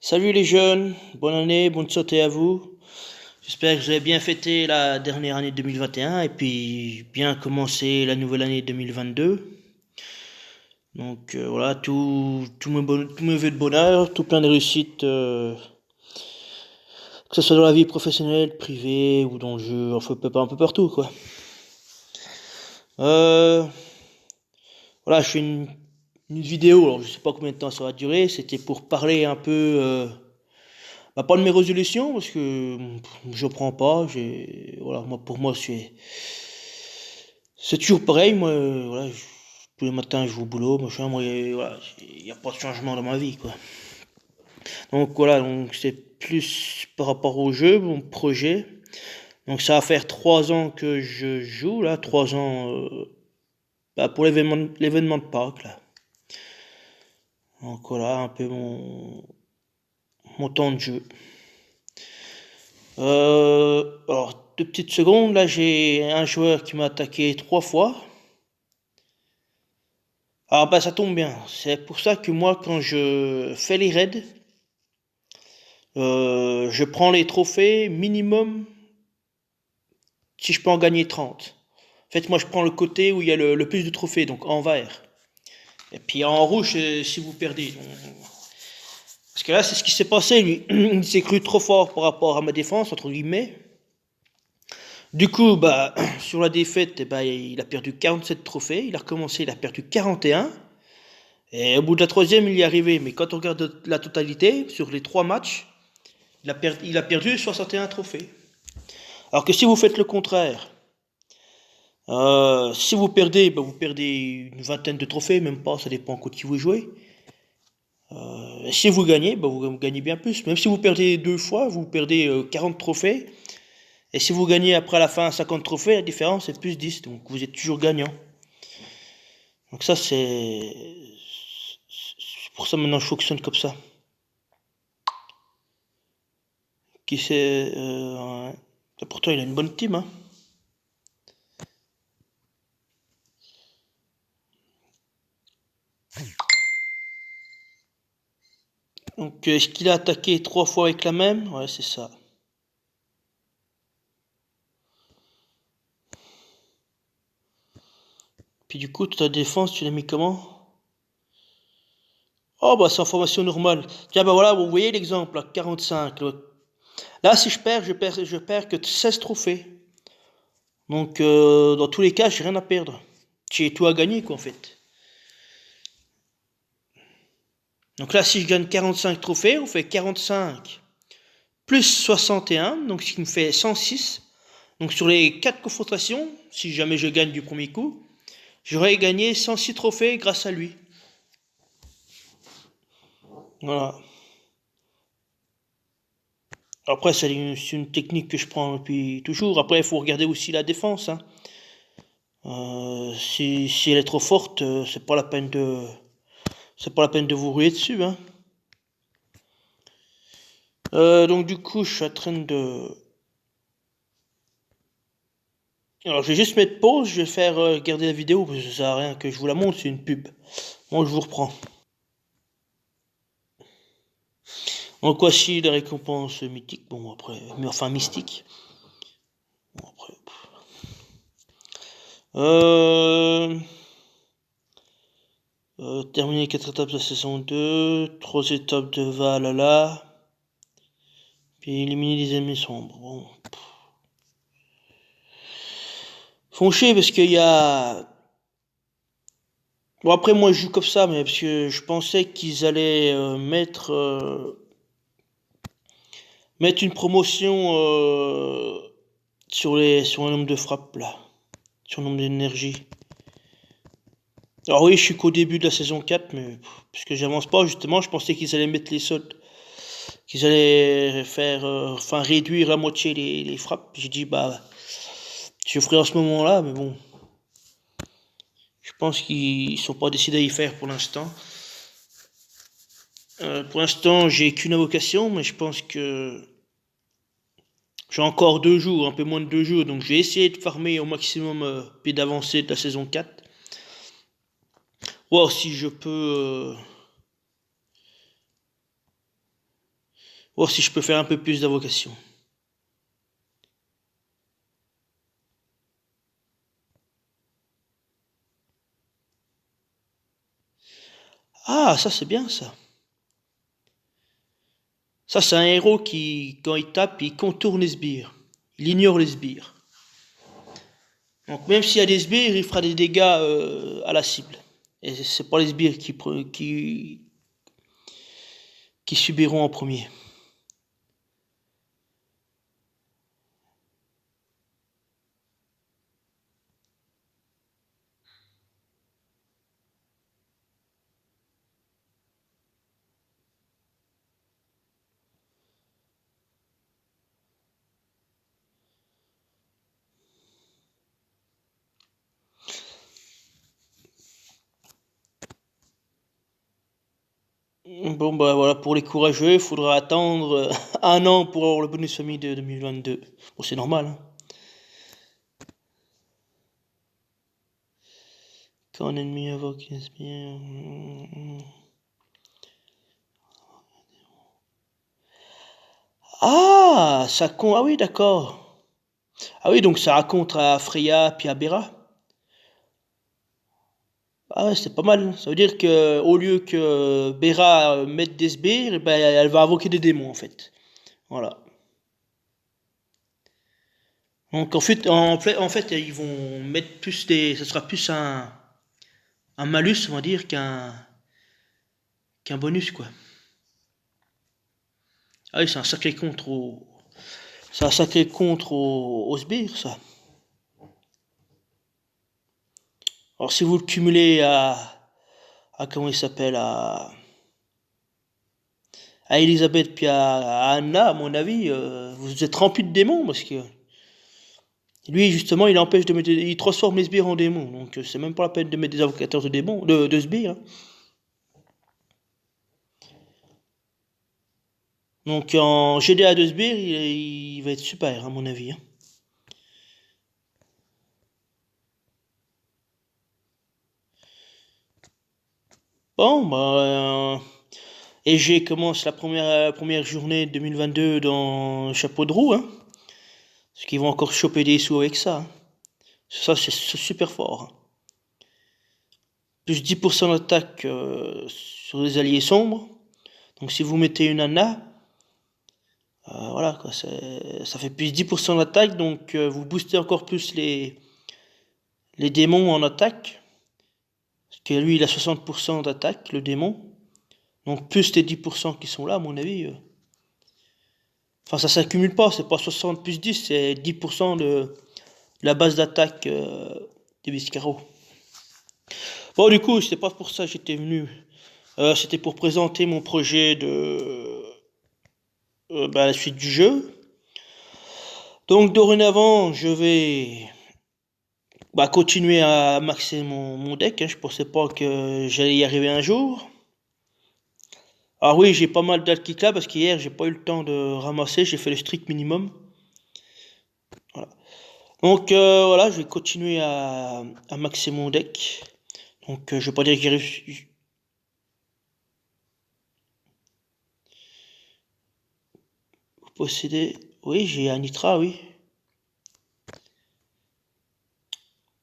Salut les jeunes, bonne année, bonne santé à vous. J'espère que vous avez bien fêté la dernière année 2021 et puis bien commencé la nouvelle année 2022. Donc voilà, tous mes vœux de bonheur, tout plein de réussite, que ce soit dans la vie professionnelle, privée ou dans le jeu, enfin un peu partout quoi. Euh, voilà, je fais une vidéo, alors je sais pas combien de temps ça va durer, c'était pour parler un peu pas de mes résolutions parce que je prends pas. Voilà, moi pour moi c'est toujours pareil. Moi, voilà, tous les matins je vais au boulot, machin. Moi, voilà, il y a pas de changement dans ma vie, quoi. Donc voilà, donc c'est plus par rapport au jeu, mon projet. Donc ça va faire 3 ans que je joue là, 3 ans pour l'événement de Pâques là. Donc voilà, un peu mon temps de jeu. Alors, 2 petites secondes, là j'ai un joueur qui m'a attaqué 3 fois. Alors bah ça tombe bien, c'est pour ça que moi quand je fais les raids, je prends les trophées minimum si je peux en gagner 30. En fait moi je prends le côté où il y a le plus de trophées, donc en vert. Et puis en rouge si vous perdez. Parce que là c'est ce qui s'est passé, lui. Il s'est cru trop fort par rapport à ma défense, entre guillemets. Du coup, bah, sur la défaite, eh ben, il a perdu 47 trophées. Il a recommencé, il a perdu 41. Et au bout de la troisième, il y est arrivé. Mais quand on regarde la totalité, sur les 3 matchs, il a perdu 61 trophées. Alors que si vous faites le contraire, si vous perdez, bah, vous perdez une vingtaine de trophées, même pas, ça dépend contre qui vous jouez. Si vous gagnez, bah, vous gagnez bien plus. Même si vous perdez 2 fois, vous perdez 40 trophées. Et si vous gagnez après à la fin 50 trophées, la différence est plus 10. Donc vous êtes toujours gagnant. Donc ça, c'est pour ça maintenant je fonctionne comme ça. Qui c'est ouais. Pourtant il a une bonne team, hein. Donc est-ce qu'il a attaqué 3 fois avec la même? Ouais, c'est ça. Puis du coup, ta défense, tu l'as mis comment? Oh bah c'est en formation normale. Tiens bah voilà, vous voyez l'exemple, là, 45. Là, si je perds que 16 trophées. Donc dans tous les cas, j'ai rien à perdre. J'ai tout à gagner quoi en fait. Donc là, si je gagne 45 trophées, on fait 45 plus 61, donc ce qui me fait 106. Donc sur les 4 confrontations, si jamais je gagne du premier coup, j'aurais gagné 106 trophées grâce à lui. Voilà. Après, c'est une technique que je prends depuis toujours. Après, il faut regarder aussi la défense, hein. Si elle est trop forte, c'est pas la peine de vous rouler dessus, hein. Donc du coup, je suis en train de. Alors, je vais juste mettre pause. Je vais faire garder la vidéo parce que ça sert à rien que je vous la montre. C'est une pub. Bon, je vous reprends. Donc voici les récompenses mythiques. Bon après, mais enfin mystiques. Bon après. Euh, terminer 4 étapes de la saison 2, 3 étapes de Valhalla, puis éliminer les ennemis sombres. Bon. Font chier parce qu'il y a. Bon après moi je joue comme ça, mais parce que je pensais qu'ils allaient mettre une promotion sur le nombre de frappes là, sur le nombre d'énergie. Alors oui, je suis qu'au début de la saison 4, mais puisque j'avance pas, justement, je pensais qu'ils allaient mettre les soldes, qu'ils allaient faire, enfin réduire à moitié les frappes. J'ai dit, bah, je ferai en ce moment-là, mais bon, je pense qu'ils sont pas décidés à y faire pour l'instant. Pour l'instant, j'ai qu'une invocation, mais je pense que j'ai encore 2 jours, un peu moins de 2 jours, donc je vais essayer de farmer au maximum, puis d'avancer de la saison 4. Voir si je peux Voir si je peux faire un peu plus d'invocation. Ah, ça c'est bien ça. Ça c'est un héros qui, quand il tape, il contourne les sbires. Il ignore les sbires. Donc même s'il y a des sbires, il fera des dégâts à la cible. Et c'est pas les sbires qui subiront en premier. Bon bah voilà, pour les courageux, il faudra attendre un an pour avoir le bonus famille de 2022. Bon c'est normal, hein. Quand un ennemi invoque un sbire... Ah, ça compte. Ah oui, d'accord. Ah oui, donc ça raconte à Freya puis à Bera. Ah ouais, c'est pas mal. Ça veut dire que au lieu que Bera mette des sbires, eh ben, elle va invoquer des démons en fait. Voilà. Donc en fait, ils vont mettre plus des. Ça sera plus un malus, on va dire, qu'un bonus quoi. Ah oui, c'est un sacré contre au. C'est un sacré contre au sbire, ça. Alors si vous le cumulez à comment il s'appelle à Elisabeth puis à Anna, à mon avis, vous êtes remplis de démons parce que lui justement il empêche de mettre, il transforme les sbires en démons, donc c'est même pas la peine de mettre des invocateurs de démons, de sbires, hein. Donc en GDA de sbires, il va être super à mon avis, hein. Bon bah et j'ai commence la première journée 2022 dans Chapeau de roue, hein. Parce qu'ils vont encore choper des sous avec ça, hein. Ça c'est super fort, hein. Plus 10% d'attaque sur les alliés sombres. Donc si vous mettez une Anna, voilà quoi, ça fait plus 10% d'attaque, donc vous boostez encore plus les démons en attaque. Parce que lui il a 60% d'attaque, le démon. Donc plus les 10% qui sont là, à mon avis. Enfin ça s'accumule pas, c'est pas 60 plus 10, c'est 10% de la base d'attaque des Biscarros. Bon du coup, c'était pas pour ça que j'étais venu. C'était pour présenter mon projet de la suite du jeu. Donc dorénavant, je vais continuer à maxer mon deck, hein. Je pensais pas que j'allais y arriver un jour. Alors oui, j'ai pas mal d'alkicks là parce qu'hier j'ai pas eu le temps de ramasser, j'ai fait le strict minimum. Voilà. Donc voilà, je vais continuer à maxer mon deck. Donc je vais pas dire que j'ai réussi. Vous possédez. Oui, j'ai un Nitra, oui.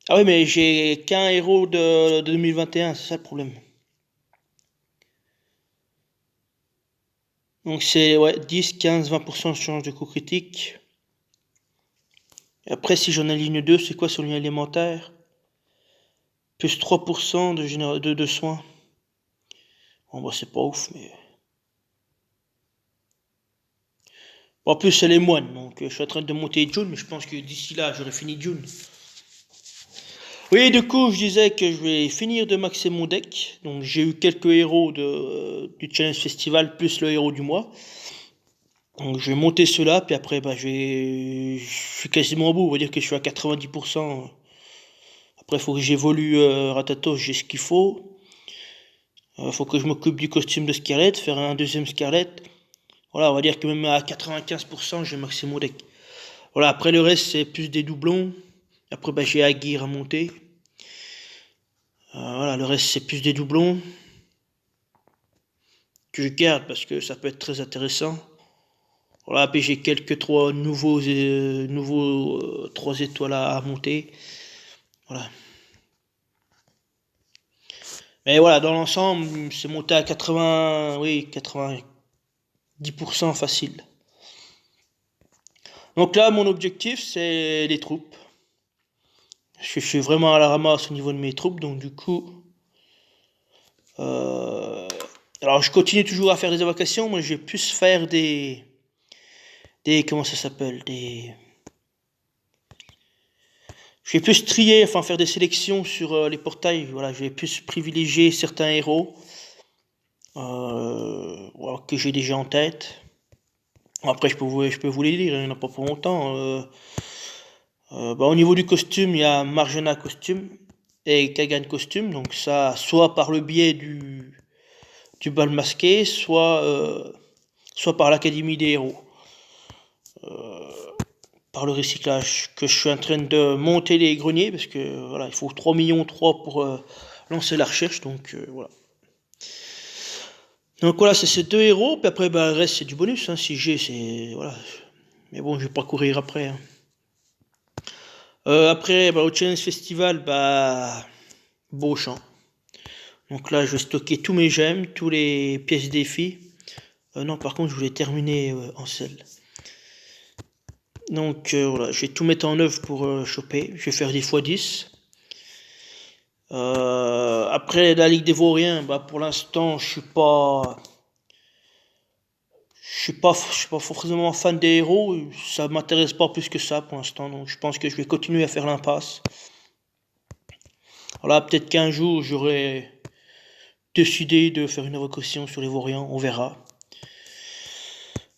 Ah oui, mais j'ai qu'un héros de 2021, c'est ça le problème. Donc c'est ouais, 10, 15, 20% de chance de coup critique. Et après, si j'en aligne 2, c'est quoi sur ligne élémentaire? Plus 3% de soins. Bon, bah, c'est pas ouf, mais. Bon, en plus, c'est les moines, donc je suis en train de monter June, mais je pense que d'ici là, j'aurai fini June. Oui, du coup, je disais que je vais finir de maxer mon deck. Donc, j'ai eu quelques héros du Challenge Festival, plus le héros du mois. Donc, je vais monter cela, puis après, je suis quasiment au bout. On va dire que je suis à 90%. Après, il faut que j'évolue Ratatos, j'ai ce qu'il faut. Faut que je m'occupe du costume de Scarlett, faire un deuxième Scarlett. Voilà, on va dire que même à 95%, j'ai maxé mon deck. Voilà, après le reste, c'est plus des doublons. Après, j'ai Aguirre à monter. Voilà, le reste, c'est plus des doublons que je garde parce que ça peut être très intéressant. Voilà, puis j'ai quelques nouveaux 3 étoiles à monter. Voilà. Mais voilà, dans l'ensemble, c'est monté à 80, oui, 90% facile. Donc là, mon objectif, c'est les troupes. Je suis vraiment à la ramasse au niveau de mes troupes, donc du coup... euh, alors je continue toujours à faire des évacuations, mais je vais plus faire comment ça s'appelle, je vais plus trier, enfin faire des sélections sur les portails. Voilà, je vais plus privilégier certains héros voilà, que j'ai déjà en tête. Après, je peux vous les dire, il n'y en a pas pour longtemps. Au niveau du costume, il y a Marjana costume et Kagan costume. Donc ça, soit par le biais du bal masqué, soit par l'Académie des héros. Par le recyclage que je suis en train de monter les greniers parce que voilà, il faut 3 millions pour lancer la recherche, donc voilà. Donc voilà, c'est ces 2 héros, puis après le reste c'est du bonus, hein, si j'ai, c'est voilà. Mais bon, je vais pas courir après, hein. Après, au Challenge Festival, Beauchamp. Donc là, je vais stocker tous mes gemmes, tous les pièces défis. Non, par contre, je voulais terminer en selle. Donc voilà, je vais tout mettre en œuvre pour choper. Je vais faire des x10. Après la Ligue des Vauriens, pour l'instant, je suis pas forcément fan des héros. Ça m'intéresse pas plus que ça pour l'instant. Donc je pense que je vais continuer à faire l'impasse. Voilà, peut-être qu'un jour j'aurai décidé de faire une évocation sur les Vauriens. On verra.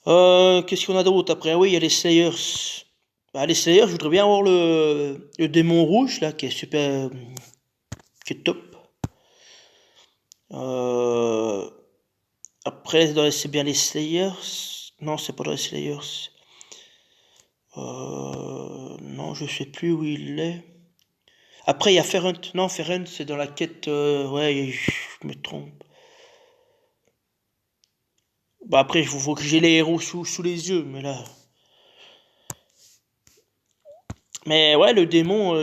Qu'est-ce qu'on a d'autre après? Ah oui, il y a les Slayers. Les Slayers, je voudrais bien avoir le démon rouge là, qui est super, qui est top. Après, c'est bien les Slayers. Non, c'est pas dans les Slayers. Non, je sais plus où il est. Après, il y a Ferrant. Non, Ferrant, c'est dans la quête. Ouais, je me trompe. Après, il faut que j'ai les héros sous les yeux, mais là. Mais ouais, le démon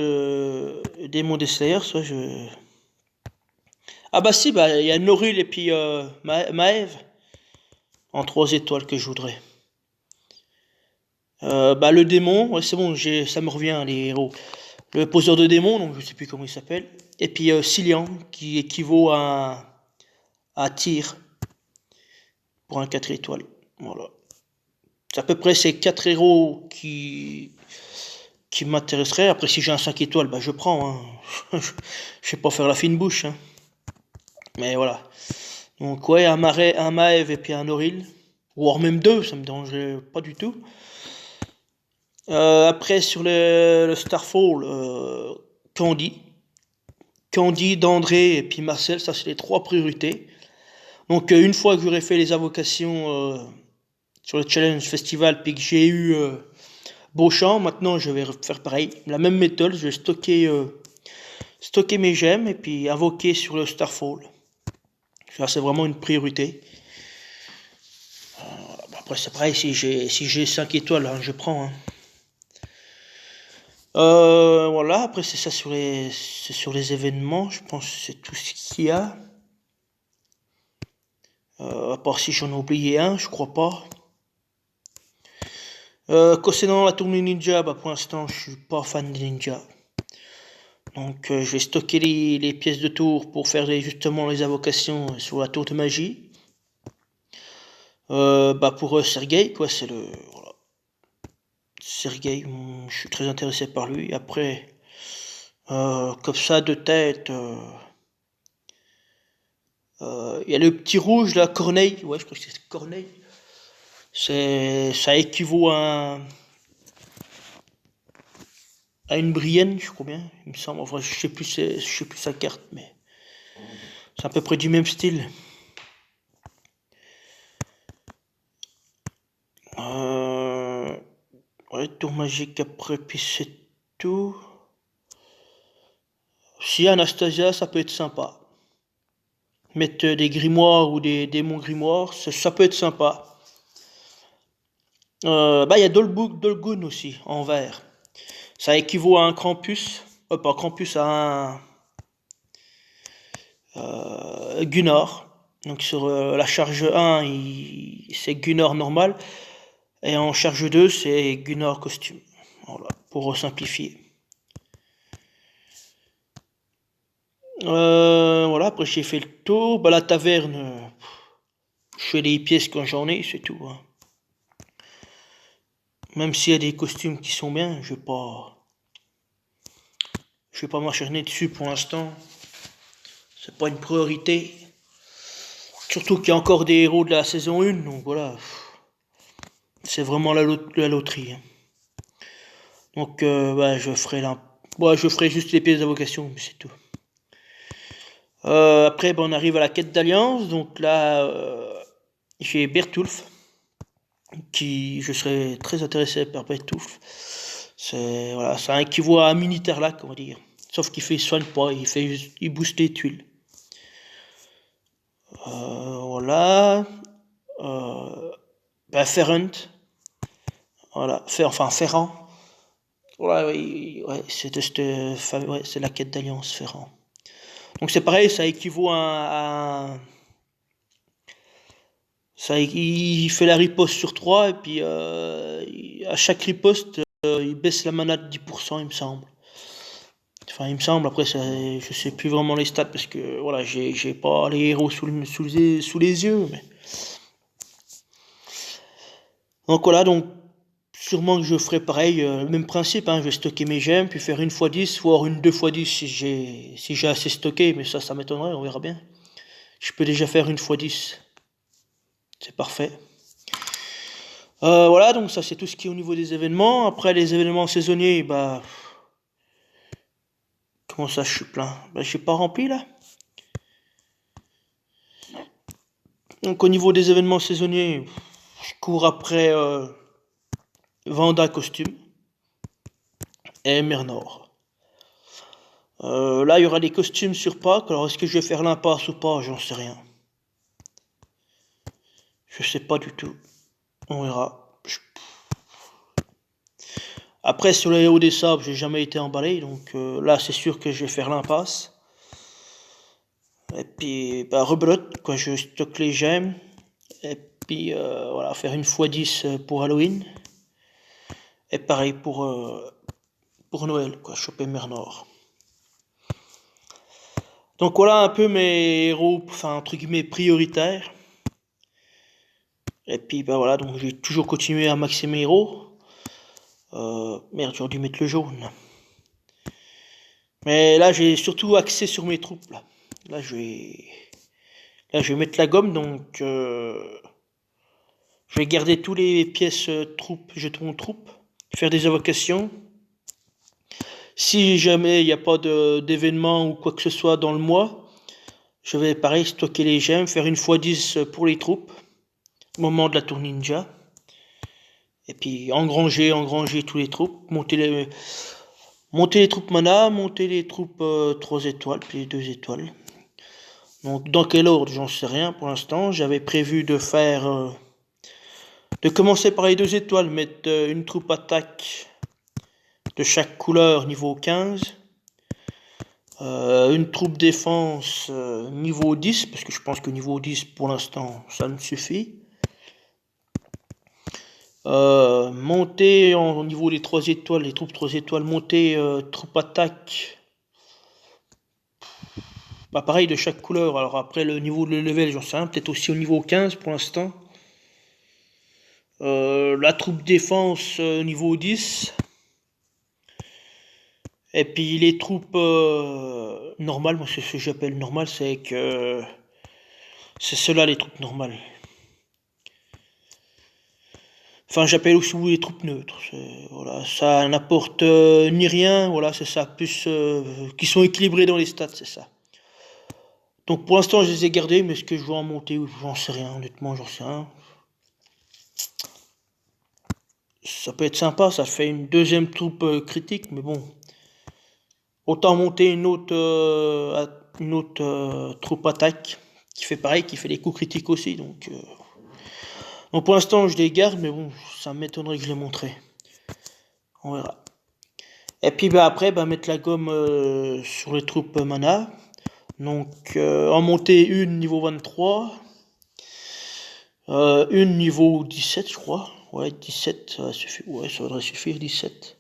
des Slayers, ouais, je. Ah bah si, il y a Norul et puis Maëv en 3 étoiles que je voudrais. Le démon, ouais, c'est bon, ça me revient, les héros. Le poseur de démons, donc je sais plus comment il s'appelle. Et puis Cillian, qui équivaut à Tyr, pour un 4 étoiles. Voilà. C'est à peu près ces 4 héros qui m'intéresseraient. Après, si j'ai un 5 étoiles, je prends, hein. Je vais pas faire la fine bouche, hein. Mais voilà. Donc ouais, un Maëv et puis un Noril. Ou alors même 2, ça me dérangerait pas du tout. Après, sur le Starfall, Candy. Candy, D'André et puis Marcel, ça c'est les 3 priorités. Donc une fois que j'aurai fait les invocations sur le Challenge Festival, puis que j'ai eu Beauchamp, maintenant je vais faire pareil. La même méthode, je vais stocker mes gemmes et puis invoquer sur le Starfall. Ça c'est vraiment une priorité. Après c'est pareil, si j'ai 5 étoiles, hein, je prends, hein. Voilà, après c'est ça sur les événements, je pense que c'est tout ce qu'il y a. À part si j'en ai oublié un, je crois pas. Concernant la tournée ninja, pour l'instant je suis pas fan des ninjas. Donc je vais stocker les pièces de tour pour faire justement les invocations sur la tour de magie. Pour Sergei, quoi, c'est le... Voilà. Sergei, je suis très intéressé par lui. Après, comme ça, de tête... il y a le petit rouge là, Corneille. Ouais, je crois que c'est Corneille. Ça équivaut à une Brienne, je crois bien, il me semble. Enfin, je sais plus sa carte, mais c'est à peu près du même style. Ouais, tour magique après, puis c'est tout. Si Anastasia, ça peut être sympa. Mettre des grimoires ou des démons grimoires, ça peut être sympa. Il y a Dolgun aussi, en vert. Ça équivaut à un Krampus. Pas Krampus, à un Gunnar. Donc sur la charge 1, c'est Gunnar normal. Et en charge 2, c'est Gunnar costume. Voilà, pour simplifier. Voilà, après j'ai fait le tour. La taverne, je fais les pièces quand j'en ai, c'est tout, hein. Même s'il y a des costumes qui sont bien, je vais pas m'acharner dessus pour l'instant. C'est pas une priorité. Surtout qu'il y a encore des héros de la saison 1, donc voilà. C'est vraiment la loterie, hein. Donc je ferai juste les pièces d'invocation, mais c'est tout. Après, on arrive à la quête d'alliance. Donc là, j'ai Bertulf, je serais très intéressé par Bertulf. Voilà, ça équivaut à un mini Terlac, on va dire. Sauf qu'il fait soigne pas, il booste les tuiles. Voilà. Ferrand. Voilà. Ferrand. Voilà, ouais, c'est la quête d'alliance, Ferrand. Donc c'est pareil, ça équivaut il fait la riposte sur 3 et puis à chaque riposte, il baisse la mana de 10%, il me semble. Enfin, il me semble, après, je sais plus vraiment les stats parce que voilà, j'ai pas les héros sous les yeux. Mais... Donc voilà, donc sûrement que je ferai pareil, le même principe, hein, je vais stocker mes gemmes, puis faire une x 10, voire une 2x10 si j'ai assez stocké, mais ça m'étonnerait, on verra bien. Je peux déjà faire une x 10. C'est parfait. Voilà, donc ça c'est tout ce qui est au niveau des événements. Après les événements saisonniers, comment ça je suis plein? Je suis pas rempli là. Donc au niveau des événements saisonniers, je cours après Vanda costume et Mernor. Là il y aura des costumes sur Pâques. Alors est-ce que je vais faire l'impasse ou pas? J'en sais rien. Je sais pas du tout. On verra. Après sur les hauts des sables, j'ai jamais été emballé, donc là c'est sûr que je vais faire l'impasse. Et puis rebelote, quoi, je stocke les gemmes. Et puis voilà, faire une x 10 pour Halloween. Et pareil pour Noël, quoi, choper Mernor. Donc voilà un peu mes héros, enfin entre guillemets prioritaires. Et puis voilà, donc j'ai toujours continué à maxer mes héros. Merde, j'aurais dû mettre le jaune. Mais là j'ai surtout axé sur mes troupes. Là je vais mettre la gomme, donc je vais garder tous les pièces troupes, jetons troupes, faire des invocations. Si jamais il n'y a pas d'événement ou quoi que ce soit dans le mois, je vais pareil stocker les gemmes, faire une x 10 pour les troupes, au moment de la tour ninja. Et puis engranger tous les troupes, monter les troupes mana, monter les troupes 3 étoiles, puis 2 étoiles. Donc dans quel ordre, j'en sais rien pour l'instant. J'avais prévu de commencer par les 2 étoiles, mettre une troupe attaque de chaque couleur niveau 15. Une troupe défense niveau 10, parce que je pense que niveau 10 pour l'instant ça me suffit. Monter au niveau des 3 étoiles, les troupes 3 étoiles, monter troupe attaque. Pareil de chaque couleur. Alors après le niveau de level, j'en sais rien, peut-être aussi au niveau 15 pour l'instant. La troupe défense niveau 10. Et puis les troupes normales, moi c'est ce que j'appelle normal, c'est ceux-là les troupes normales. Enfin j'appelle aussi les troupes neutres. Voilà, ça n'apporte ni rien, voilà, c'est ça, plus qui sont équilibrés dans les stats, c'est ça. Donc pour l'instant je les ai gardés, mais est-ce que je vais en monter, j'en sais rien, honnêtement j'en sais rien. Ça peut être sympa, ça fait une deuxième troupe critique, mais bon. Autant monter une autre troupe attaque qui fait pareil, qui fait les coups critiques aussi. Donc Donc pour l'instant, je les garde, mais bon, ça m'étonnerait que je les montrerai. On verra. Et puis bah, après, bah, mettre la gomme sur les troupes mana. Donc en monter une niveau 23. Une niveau 17, je crois. Ouais, 17, ça suffit. Ouais, ça devrait suffire, 17.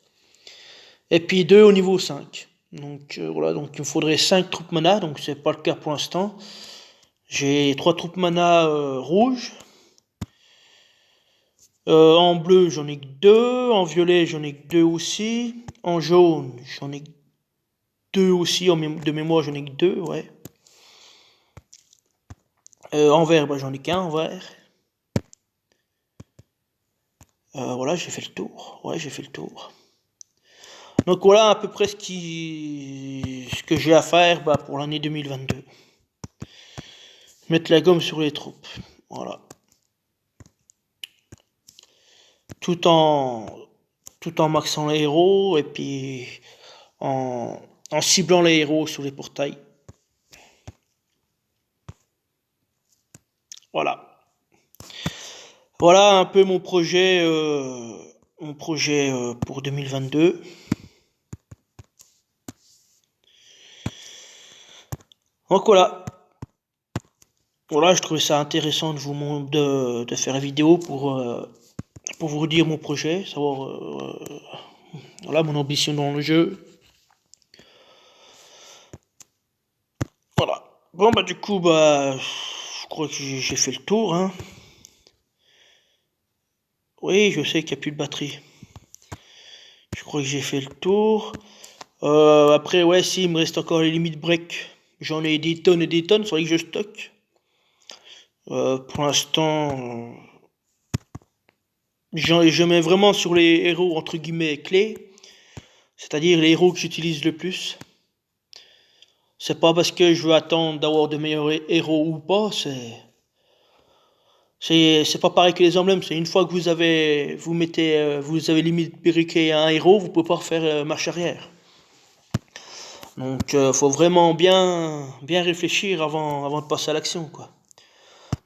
Et puis 2 au niveau 5. Donc voilà, donc il me faudrait 5 troupes mana, donc c'est pas le cas pour l'instant. J'ai 3 troupes mana rouges. En bleu, j'en ai que 2. En violet, j'en ai que 2 aussi. En jaune, j'en ai que 2 aussi. De mémoire, j'en ai que 2, ouais. En vert, bah, j'en ai qu'un en vert. Voilà, j'ai fait le tour. Ouais, j'ai fait le tour. Donc voilà à peu près ce que j'ai à faire bah, pour l'année 2022. Mettre la gomme sur les troupes. Voilà. Tout en maxant les héros et puis en ciblant les héros sur les portails. Voilà. Voilà un peu mon projet pour 2022. Donc voilà. Voilà, je trouvais ça intéressant de faire la vidéo pour vous dire mon projet, savoir voilà mon ambition dans le jeu. Voilà. Bon bah du coup bah je crois que j'ai fait le tour, hein. Oui, je sais qu'il n'y a plus de batterie. Je crois que j'ai fait le tour. Après ouais, si il me reste encore les limites break. J'en ai des tonnes et des tonnes, c'est vrai que je stocke. Pour l'instant, je mets vraiment sur les héros entre guillemets clés, c'est-à-dire les héros que j'utilise le plus. C'est pas parce que je veux attendre d'avoir de meilleurs héros ou pas, c'est pas pareil que les emblèmes. C'est une fois que vous avez limite briqué un héros, vous pouvez pas refaire marche arrière. Donc faut vraiment bien réfléchir avant de passer à l'action, quoi.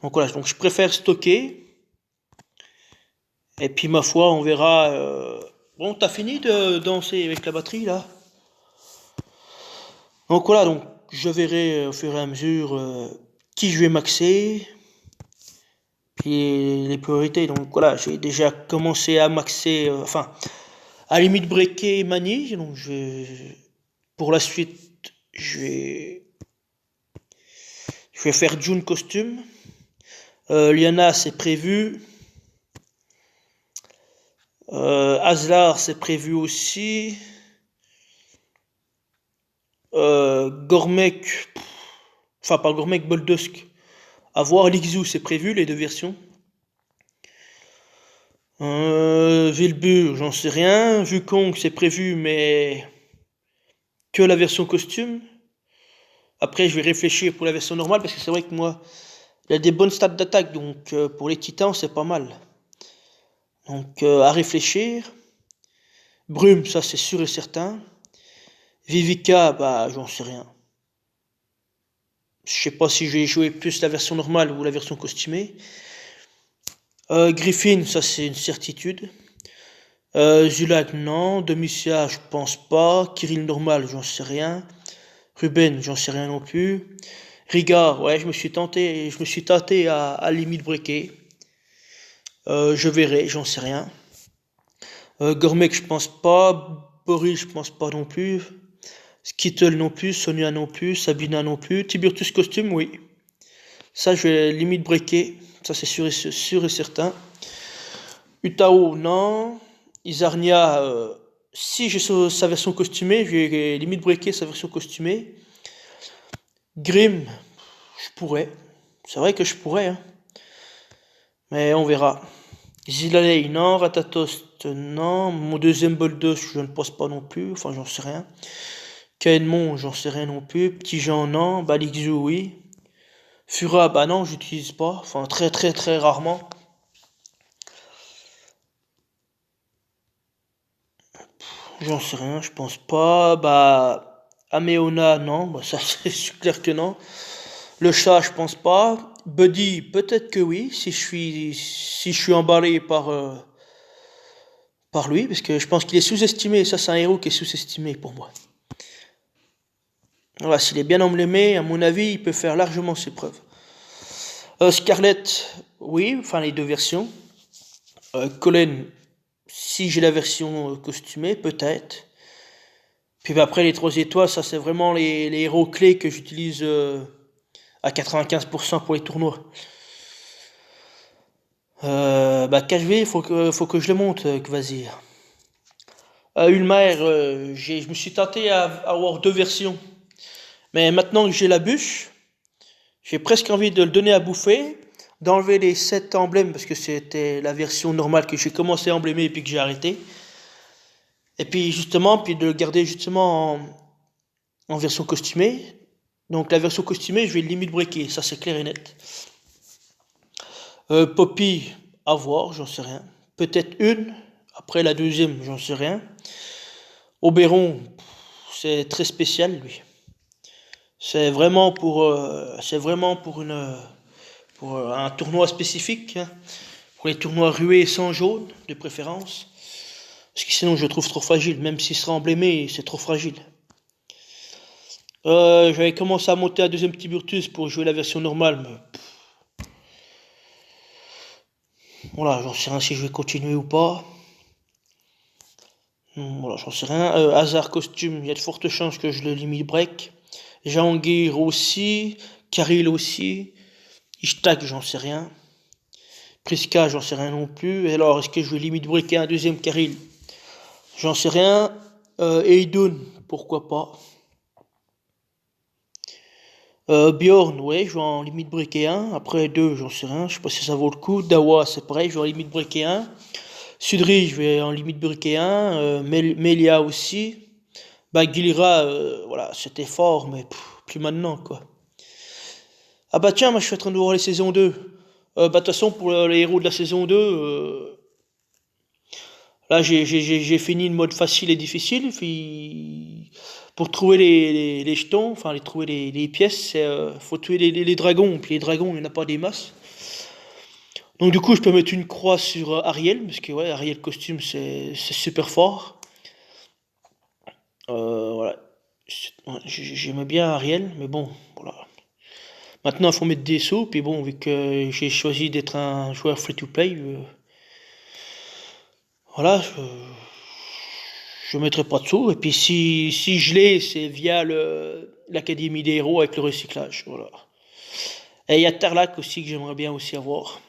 Donc voilà, donc je préfère stocker. Et puis ma foi, on verra. Bon, t'as fini de danser avec la batterie là? Donc voilà, donc je verrai au fur et à mesure qui je vais maxer, puis les priorités. Donc voilà, j'ai déjà commencé à maxer, enfin, à limite breaker Mani. Donc pour la suite, je vais faire June costume. Liana, c'est prévu. Aslar, c'est prévu aussi. Gormek, enfin pas Gormek, Boldusk. À voir, Lixu, c'est prévu, les deux versions. Vilbur, j'en sais rien. Wukong, c'est prévu, mais que la version costume. Après, je vais réfléchir pour la version normale, parce que c'est vrai que moi, il y a des bonnes stats d'attaque, donc pour les titans, c'est pas mal. Donc à réfléchir. Brume, ça c'est sûr et certain. Vivica, bah j'en sais rien. Je sais pas si je vais jouer plus la version normale ou la version costumée. Griffin, ça c'est une certitude. Zulak, non. Domitia, je pense pas. Kirill normal, j'en sais rien. Ruben, j'en sais rien non plus. Riga, ouais, je me suis tâté à limite breaker. Je verrai, j'en sais rien. Gormek, je pense pas. Boris, je pense pas non plus. Skittle non plus. Sonia non plus. Sabina non plus. Tiburtus costume, oui. Ça, je vais limite breaker. Ça, c'est sûr et certain. Utao, non. Isarnia, si j'ai sa version costumée, je vais limite breaker sa version costumée. Grim, je pourrais. C'est vrai que je pourrais, hein. Mais on verra. Zilalei, non. Ratatost, non. Mon deuxième Boldos, je ne pense pas non plus. Enfin, j'en sais rien. Kaenmon, j'en sais rien non plus. Petit Jean, non. Balixu, oui. Fura, bah non, j'utilise pas. Enfin, très très très rarement. J'en sais rien, je pense pas. Bah, Ameona, non. Bah, ça, c'est clair que non. Le chat, je pense pas. Buddy, peut-être que oui, si je suis emballé par lui, parce que je pense qu'il est sous-estimé. Ça, c'est un héros qui est sous-estimé pour moi. Voilà, s'il est bien emblémé, à mon avis, il peut faire largement ses preuves. Scarlett, oui, enfin les deux versions. Colin, si j'ai la version costumée, peut-être. Puis bah, après les 3 étoiles, ça c'est vraiment les héros clés que j'utilise à 95% pour les tournois. Bah KV, faut que je le monte, Kvasir. Ulmer, je me suis tenté à avoir deux versions. Mais maintenant que j'ai la bûche, j'ai presque envie de le donner à bouffer, d'enlever les 7 emblèmes, parce que c'était la version normale que j'ai commencé à emblémer et puis que j'ai arrêté. Et puis justement, puis de le garder justement en version costumée. Donc la version costumée, je vais limite breaker, ça c'est clair et net. Poppy, à voir, j'en sais rien. Peut-être une, après la deuxième, j'en sais rien. Oberon, c'est très spécial lui. C'est vraiment pour un tournoi spécifique, hein. Pour les tournois rués sans jaune, de préférence. Parce que sinon je le trouve trop fragile, même s'il sera emblémé, c'est trop fragile. J'avais commencé à monter un deuxième Tiburtus pour jouer la version normale, mais voilà, j'en sais rien si je vais continuer ou pas. Voilà, j'en sais rien. Hasard costume, il y a de fortes chances que je le limite break. Jahangir aussi, Karil aussi. Ishtak, j'en sais rien. Priska, j'en sais rien non plus. Et alors, est-ce que je vais limite breaker un deuxième Karil? J'en sais rien. Eidun, pourquoi pas. Bjorn, ouais, je vais en limite breaker un. Après deux, j'en sais rien. Je sais pas si ça vaut le coup. Dawa, c'est pareil, je vais en limite breaker un. Sudri, je vais en limite breaker un. Melia aussi. Bah, Gilira, voilà, c'était fort, mais plus maintenant, quoi. Ah bah tiens, moi je suis en train de voir les saisons 2. Bah de toute façon, pour les héros de la saison 2, là j'ai fini le mode facile et difficile. Puis pour trouver les jetons, enfin trouver les pièces, faut tuer les dragons. Puis les dragons, il n'y en a pas des masses. Donc du coup, je peux mettre une croix sur Ariel, parce que ouais, Ariel costume, c'est super fort. Voilà. Ouais, j'aimais bien Ariel, mais bon, voilà. Maintenant, il faut mettre des sous, puis bon, vu que j'ai choisi d'être un joueur free-to-play, voilà, je mettrai pas de sous. Et puis si je l'ai, c'est via l'Académie des héros avec le recyclage, voilà. Et il y a Tarlac aussi que j'aimerais bien aussi avoir.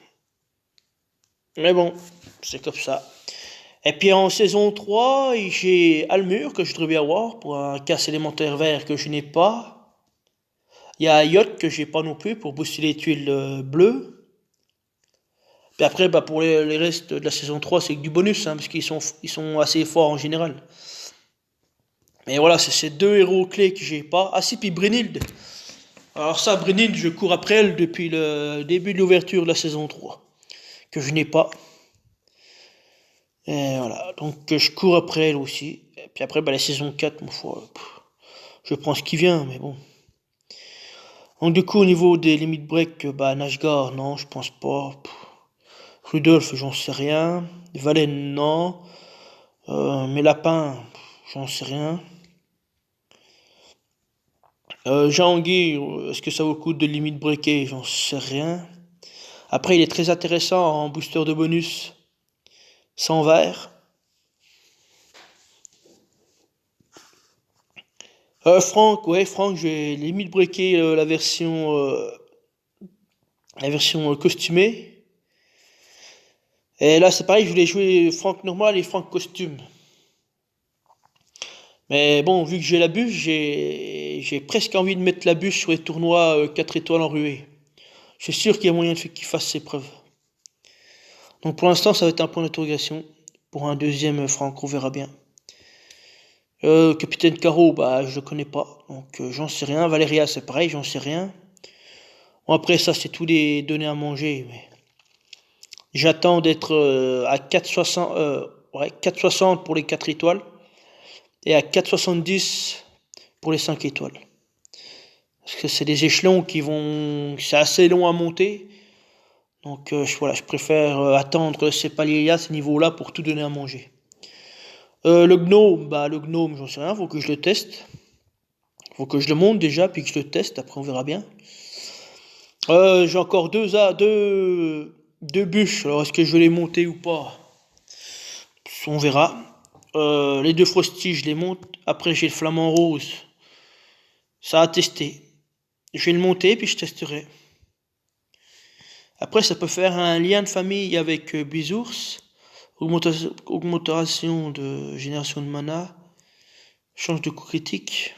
Mais bon, c'est comme ça. Et puis en saison 3, j'ai Almur que je voudrais bien avoir pour un casse élémentaire vert que je n'ai pas. Il y a Yacht que j'ai pas non plus pour booster les tuiles bleues. Puis après, bah, pour les restes de la saison 3, c'est que du bonus, hein, parce qu'ils sont assez forts en général. Mais voilà, c'est ces deux héros clés que j'ai pas. Ah si, puis Brynhild. Alors ça, Brynhild, je cours après elle depuis le début de l'ouverture de la saison 3, que je n'ai pas. Et voilà, donc je cours après elle aussi. Et puis après, bah, la saison 4, mon foi, je prends ce qui vient, mais bon. Donc du coup, au niveau des limites break, bah, Nashgar, non, je pense pas. Rudolph, j'en sais rien. Valen, non. Mes lapins, j'en sais rien. Jean-Guy, est-ce que ça vaut le coup de limite breaker? J'en sais rien. Après, il est très intéressant en booster de bonus sans verre. Franck, ouais, Franck, j'ai limite breaké la version costumée. Et là, c'est pareil, je voulais jouer Franck normal et Franck costume. Mais bon, vu que j'ai la bûche, j'ai presque envie de mettre la bûche sur les tournois 4 étoiles en ruée. Je suis sûr qu'il y a moyen de qu'il fasse ses preuves. Donc pour l'instant, ça va être un point d'interrogation. Pour un deuxième Franck, on verra bien. Capitaine Caro, bah je le connais pas, donc j'en sais rien. Valéria, c'est pareil, j'en sais rien. Bon, après ça, c'est tous les données à manger, mais j'attends d'être à 4,60, ouais, 4,60 pour les 4 étoiles et à 4,70 pour les 5 étoiles. Parce que c'est des échelons qui vont... C'est assez long à monter. Donc voilà, je préfère attendre ces paliers-là, ces niveaux-là, pour tout donner à manger. Le gnome, j'en sais rien, faut que je le teste. Faut que je le monte déjà, puis que je le teste, après on verra bien. J'ai encore deux bûches, alors est-ce que je vais les monter ou pas? On verra. Les deux frosties, je les monte. Après, j'ai le flamant rose. Ça a testé. Je vais le monter, puis je testerai. Après, ça peut faire un lien de famille avec Bisours. Augmentation de génération de mana. Change de coup critique.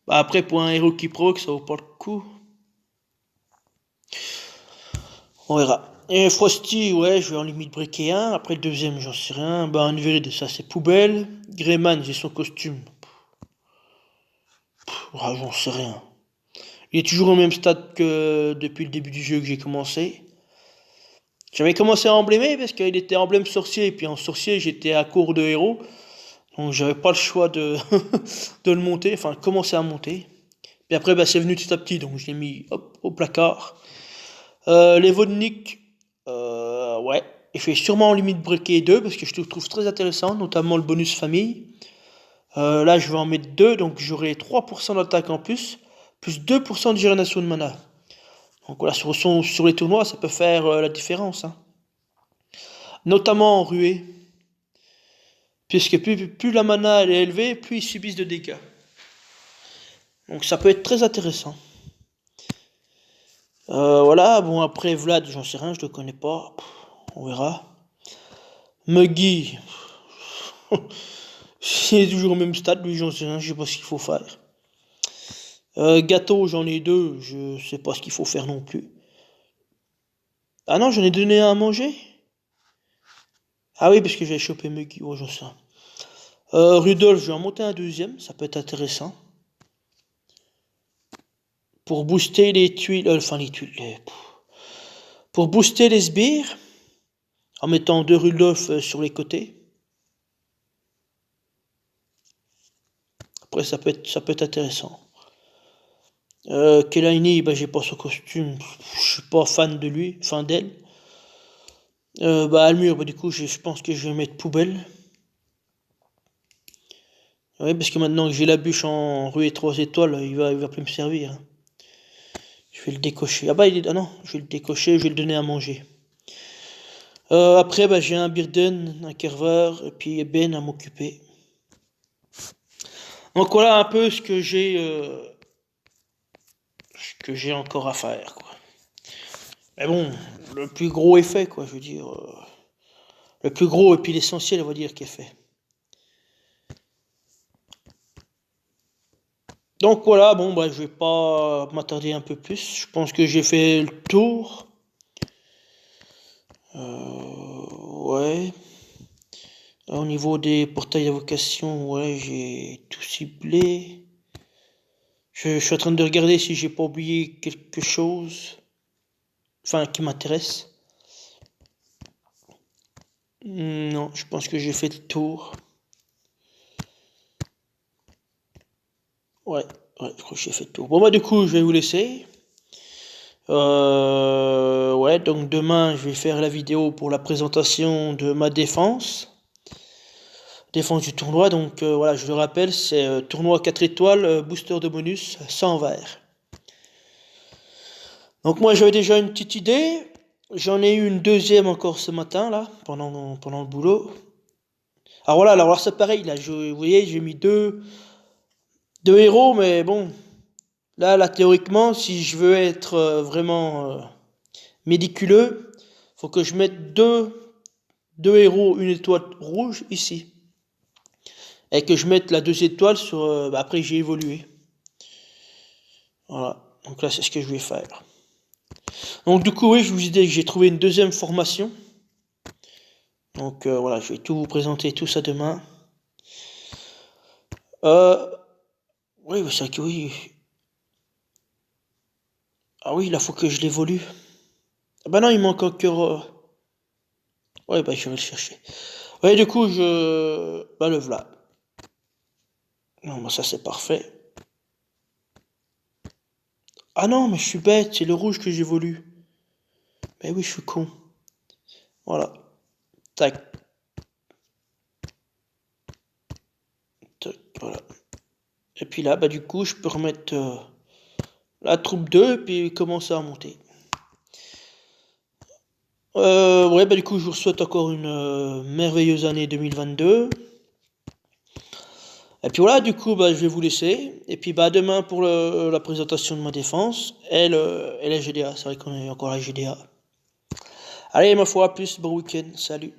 Bah après, pour un héros qui proc, ça vaut pas le coup. On verra. Et Frosty, ouais, je vais en limite breaker un. Après, le deuxième, j'en sais rien. Bah, Unveiled, ça c'est poubelle. Greyman, j'ai son costume. Ouais, j'en sais rien. Il est toujours au même stade que depuis le début du jeu que j'ai commencé. J'avais commencé à emblémer parce qu'il était emblème sorcier. Et puis en sorcier, j'étais à court de héros. Donc j'avais pas le choix de, de le monter. Enfin, commencer à monter. Puis après, bah, c'est venu petit à petit. Donc je l'ai mis hop, au placard. Les Vodnik, ouais. Et je vais sûrement en limite breaker 2 parce que je le trouve très intéressant, notamment le bonus famille. Là, je vais en mettre 2, donc j'aurai 3% d'attaque en plus 2% de génération de mana. Donc voilà, sur les tournois, ça peut faire la différence, hein. Notamment en ruée. Puisque plus la mana elle est élevée, plus ils subissent de dégâts. Donc ça peut être très intéressant. Voilà, bon après Vlad, j'en sais rien, je le connais pas. On verra. Muggy. Il est toujours au même stade, lui, j'en sais rien, je sais pas ce qu'il faut faire. Gâteau, j'en ai 2, je sais pas ce qu'il faut faire non plus. Ah non, j'en ai donné un à manger? Ah oui, parce que j'ai chopé Muggy, ouais, j'en sais rien. Rudolf, je vais en monter un deuxième, ça peut être intéressant. Pour booster les tuiles, pour booster les sbires, en mettant 2 Rudolf sur les côtés. Après, ça peut être intéressant. Kelaini, bah, j'ai pas son costume, je suis pas fan de lui, fan d'elle. Bah, Almur, bah, du coup, je pense que je vais mettre poubelle. Oui, parce que maintenant que j'ai la bûche en ruée 3 étoiles, il va plus me servir, hein. Je vais le décocher. Ah non, je vais le décocher, je vais le donner à manger. Après, bah, j'ai un Birden, un Kerver, et puis Ben à m'occuper. Donc voilà un peu ce que j'ai encore à faire, quoi. Mais bon, le plus gros est fait, quoi, je veux dire. Le plus gros et puis l'essentiel, on va dire, qui est fait. Donc voilà, bon, bah, je vais pas m'attarder un peu plus. Je pense que j'ai fait le tour. Ouais. Au niveau des portails d'invocation, ouais, j'ai tout ciblé. Je suis en train de regarder si j'ai pas oublié quelque chose. Enfin, qui m'intéresse. Non, je pense que j'ai fait le tour. Ouais, je crois que j'ai fait le tour. Bon, bah, du coup, je vais vous laisser. Ouais, donc demain, je vais faire la vidéo pour la présentation de ma défense. Défense du tournoi, donc voilà, je le rappelle, c'est tournoi 4 étoiles, booster de bonus, 100 verres. Donc moi, j'avais déjà une petite idée. J'en ai eu une deuxième encore ce matin, là, pendant le boulot. Alors voilà, alors c'est pareil, là, vous voyez, j'ai mis deux héros, mais bon, là, théoriquement, si je veux être vraiment médiculeux, faut que je mette deux héros, une étoile rouge ici. Et que je mette la 2 étoiles sur... après, j'ai évolué. Voilà, donc là, c'est ce que je vais faire. Donc du coup, oui, je vous ai dit que j'ai trouvé une deuxième formation. Donc voilà, je vais tout vous présenter, tout ça demain. Oui, c'est vrai que oui. Ah oui, là, faut que je l'évolue. Ah bah non, il manque encore... Ouais, bah je vais le chercher. Ouais, du coup, Bah le voilà. Non, bah ça c'est parfait. Ah non, mais je suis bête, c'est le rouge que j'ai voulu. Mais oui, je suis con. Voilà. Tac, tac, voilà. Et puis là, bah du coup, je peux remettre la troupe 2 et puis commencer à monter. Ouais, bah du coup, je vous souhaite encore une merveilleuse année 2022. Et puis voilà, du coup, bah, je vais vous laisser. Et puis bah demain pour la présentation de ma défense et la GDA. C'est vrai qu'on est encore à la GDA. Allez, ma foi, à plus, bon week-end, salut.